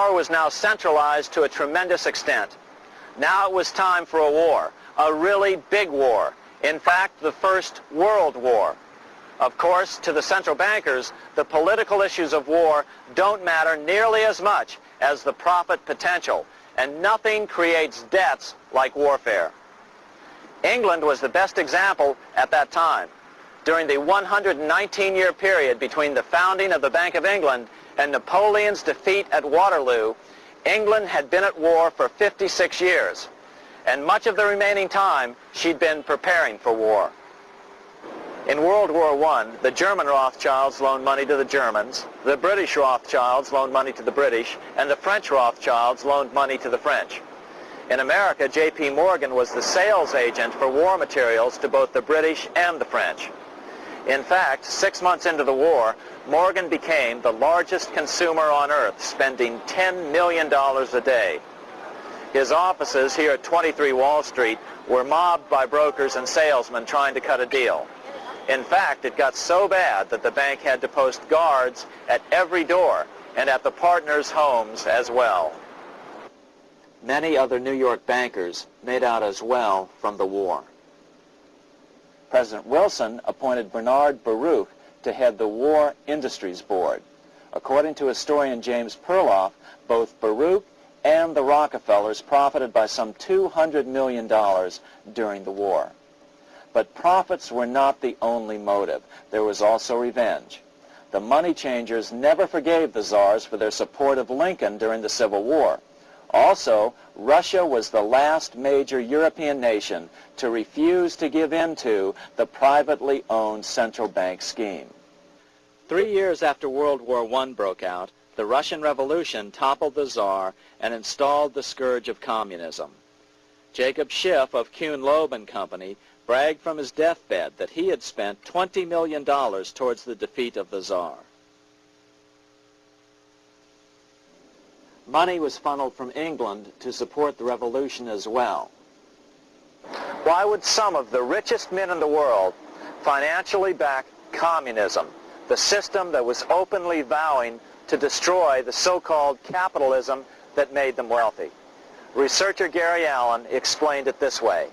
power was now centralized to a tremendous extent. Now it was time for a war, a really big war. In fact, the First World War. Of course, to the central bankers, the political issues of war don't matter nearly as much as the profit potential, and nothing creates debts like warfare. England was the best example at that time. During the 119-year period between the founding of the Bank of England and Napoleon's defeat at Waterloo, England had been at war for 56 years, and much of the remaining time she'd been preparing for war. In World War I, the German Rothschilds loaned money to the Germans, the British Rothschilds loaned money to the British, and the French Rothschilds loaned money to the French. In America, J.P. Morgan was the sales agent for war materials to both the British and the French. In fact, 6 months into the war, Morgan became the largest consumer on earth, spending $10 million a day. His offices here at 23 Wall Street were mobbed by brokers and salesmen trying to cut a deal. In fact, it got so bad that the bank had to post guards at every door and at the partners' homes as well. Many other New York bankers made out as well from the war. President Wilson appointed Bernard Baruch to head the War Industries Board. According to historian James Perloff, both Baruch and the Rockefellers profited by some $200 million during the war. But profits were not the only motive. There was also revenge. The money changers never forgave the czars for their support of Lincoln during the Civil War. Also, Russia was the last major European nation to refuse to give in to the privately owned central bank scheme. 3 years after World War I broke out, the Russian Revolution toppled the Tsar and installed the scourge of communism. Jacob Schiff of Kuhn Loeb and Company bragged from his deathbed that he had spent $20 million towards the defeat of the Tsar. Money was funneled from England to support the revolution as well. Why would some of the richest men in the world financially back communism, the system that was openly vowing to destroy the so-called capitalism that made them wealthy? Researcher Gary Allen explained it this way.